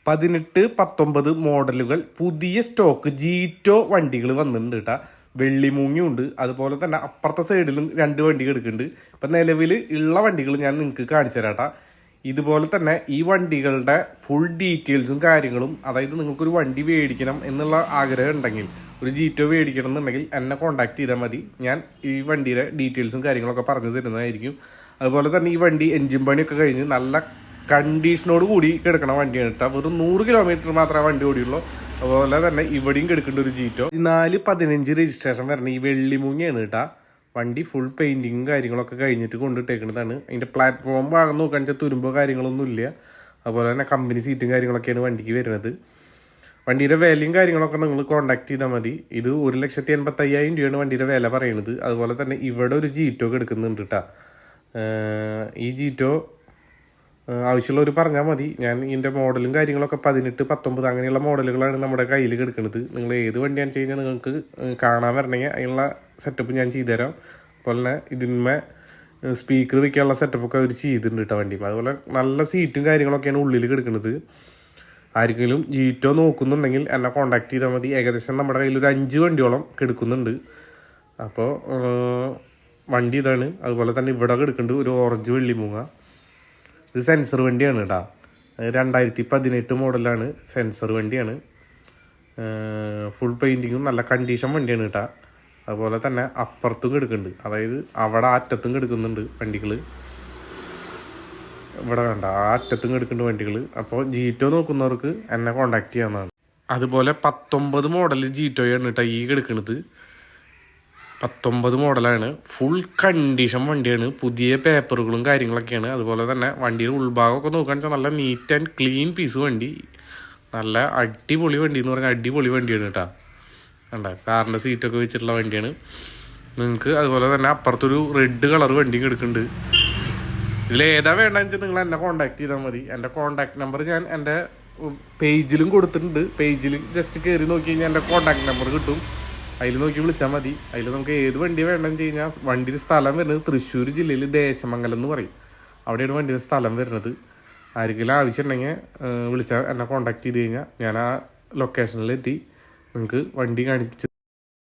18-19 മോഡലുകൾ പുതിയ സ്റ്റോക്ക് ജീറ്റോ വണ്ടികൾ വന്നിട്ടുണ്ട് കേട്ടോ. വെള്ളിമൂങ്ങിയുണ്ട്, അതുപോലെ തന്നെ അപ്പുറത്തെ സൈഡിലും 2 വണ്ടികൾ എടുക്കുന്നുണ്ട്. ഇപ്പം നിലവിൽ ഉള്ള വണ്ടികൾ ഞാൻ നിങ്ങൾക്ക് കാണിച്ചു തരാം കേട്ടോ. ഇതുപോലെ തന്നെ ഈ വണ്ടികളുടെ ഫുൾ ഡീറ്റെയിൽസും കാര്യങ്ങളും, അതായത് നിങ്ങൾക്കൊരു വണ്ടി മേടിക്കണം എന്നുള്ള ആഗ്രഹം ഉണ്ടെങ്കിൽ, ഒരു ജീറ്റോ മേടിക്കണം എന്നുണ്ടെങ്കിൽ എന്നെ കോൺടാക്ട് ചെയ്താൽ മതി. ഞാൻ ഈ വണ്ടിയുടെ ഡീറ്റെയിൽസും കാര്യങ്ങളൊക്കെ പറഞ്ഞു തരുന്നതായിരിക്കും. അതുപോലെ തന്നെ ഈ വണ്ടി എൻജിൻ പണിയൊക്കെ കഴിഞ്ഞ് നല്ല കണ്ടീഷനോട് കൂടി കിടക്കണ വണ്ടിയാണ് കേട്ടോ. വെറും 100 കിലോമീറ്റർ മാത്രമേ വണ്ടി ഓടിയുള്ളൂ. അതുപോലെ തന്നെ ഇവിടെയും കിടക്കേണ്ട ഒരു ജീറ്റോ 14-15 രജിസ്ട്രേഷൻ വരണ ഈ വെള്ളിമൂങ്ങിയാണ് കേട്ടോ. വണ്ടി ഫുൾ പെയിന്റിങ്ങും കാര്യങ്ങളൊക്കെ കഴിഞ്ഞിട്ട് കൊണ്ടിട്ടേക്കുന്നതാണ്. അതിന്റെ പ്ലാറ്റ്ഫോം ഭാഗം നോക്കുകയാണെന്ന് വെച്ചാൽ തുരുമ്പോ കാര്യങ്ങളൊന്നും ഇല്ല. അതുപോലെ തന്നെ കമ്പനി സീറ്റും കാര്യങ്ങളൊക്കെയാണ് വണ്ടിക്ക് വരുന്നത്. വണ്ടിയുടെ വിലയും കാര്യങ്ങളൊക്കെ നിങ്ങൾ കോൺടാക്ട് ചെയ്താൽ മതി. ഇത് 1,85,000 രൂപയാണ് വണ്ടിയുടെ വില പറയുന്നത്. അതുപോലെ തന്നെ ഇവിടെ ഒരു ജീറ്റോ എടുക്കുന്നുണ്ട് കേട്ടോ. ഈ ജീറ്റോ ആവശ്യമുള്ളവർ പറഞ്ഞാൽ മതി. ഞാൻ ഇതിൻ്റെ മോഡലും കാര്യങ്ങളൊക്കെ 18-19 അങ്ങനെയുള്ള മോഡലുകളാണ് നമ്മുടെ കയ്യിൽ കിടക്കുന്നത്. നിങ്ങൾ ഏത് വണ്ടിയാണെന്ന് വെച്ച് കഴിഞ്ഞാൽ നിങ്ങൾക്ക് കാണാൻ വരണമെങ്കിൽ അതിനുള്ള സെറ്റപ്പ് ഞാൻ ചെയ്തുതരാം. അതുപോലെ തന്നെ ഇതിന്മേ സ്പീക്കർ വയ്ക്കാനുള്ള സെറ്റപ്പൊക്കെ അവർ ചെയ്തിട്ടുണ്ട് കേട്ടോ വണ്ടി. അതുപോലെ നല്ല സീറ്റും കാര്യങ്ങളൊക്കെയാണ് ഉള്ളിൽ കിടക്കുന്നത്. ആർക്കെങ്കിലും ജീറ്റോ നോക്കുന്നുണ്ടെങ്കിൽ എന്നെ കോൺടാക്ട് ചെയ്താൽ മതി. ഏകദേശം നമ്മുടെ കയ്യിൽ ഒരു 5 വണ്ടിയോളം കിടക്കുന്നുണ്ട്. അപ്പോൾ വണ്ടി ഇതാണ്. അതുപോലെ തന്നെ ഇവിടെ കിടക്കുന്നുണ്ട് ഒരു ഓറഞ്ച് വെള്ളിമൂങ്ങ. ഇത് സെൻസർ വണ്ടിയാണ് കേട്ടോ. 2018 മോഡലാണ്. സെൻസർ വണ്ടിയാണ്. ഫുൾ പെയിൻറ്റിങ്ങും നല്ല കണ്ടീഷൻ വണ്ടിയാണ് കേട്ടോ. അതുപോലെ തന്നെ അപ്പുറത്തും കിടക്കുന്നുണ്ട്, അതായത് അവിടെ അറ്റത്തും കിടക്കുന്നുണ്ട് വണ്ടികൾ. ഇവിടെ വേണ്ട, ആ അറ്റത്തും കിടക്കുന്നുണ്ട് വണ്ടികൾ. അപ്പോൾ ജീറ്റോ നോക്കുന്നവർക്ക് എന്നെ കോൺടാക്ട് ചെയ്യാവുന്നതാണ്. അതുപോലെ 19 മോഡൽ ജീറ്റോയാണ് കേട്ടോ ഈ കിടക്കുന്നത്. 19 മോഡലാണ്. ഫുൾ കണ്ടീഷൻ വണ്ടിയാണ്. പുതിയ പേപ്പറുകളും കാര്യങ്ങളൊക്കെയാണ്. അതുപോലെ തന്നെ വണ്ടിയുടെ ഉൾഭാഗമൊക്കെ നോക്കുകയാണെന്ന് വെച്ചാൽ നല്ല നീറ്റ് ആൻഡ് ക്ലീൻ പീസ് വണ്ടി. നല്ല അടിപൊളി വണ്ടി എന്ന് പറഞ്ഞാൽ അടിപൊളി വണ്ടിയാണ് കേട്ടോ. കണ്ട കാറിൻ്റെ സീറ്റൊക്കെ വെച്ചിട്ടുള്ള വണ്ടിയാണ് നിങ്ങൾക്ക്. അതുപോലെ തന്നെ അപ്പുറത്തൊരു റെഡ് കളർ വണ്ടി എടുക്കുന്നുണ്ട്. ഇതിലേതാ വേണ്ടതെന്ന് വെച്ചാൽ നിങ്ങൾ എന്നെ കോൺടാക്ട് ചെയ്താൽ മതി. എൻ്റെ കോൺടാക്ട് നമ്പർ ഞാൻ എൻ്റെ പേജിലും കൊടുത്തിട്ടുണ്ട്. പേജിൽ ജസ്റ്റ് കയറി നോക്കി കഴിഞ്ഞാൽ എൻ്റെ കോൺടാക്ട് നമ്പർ കിട്ടും. അതിൽ നോക്കി വിളിച്ചാൽ മതി. അതിൽ നമുക്ക് ഏത് വണ്ടി വേണമെന്ന് വെച്ച് കഴിഞ്ഞാൽ വണ്ടിയുടെ സ്ഥലം വരുന്നത് തൃശ്ശൂർ ജില്ലയിൽ ദേശമംഗലം എന്ന് പറയും. അവിടെയാണ് വണ്ടിയുടെ സ്ഥലം വരുന്നത്. ആർക്കെങ്കിലും ആവശ്യമുണ്ടെങ്കിൽ വിളിച്ചാൽ എന്നെ കോൺടാക്ട് ചെയ്ത് കഴിഞ്ഞാൽ ഞാൻ ആ ലൊക്കേഷനിലെത്തി നിങ്ങൾക്ക് വണ്ടി കാണിച്ച്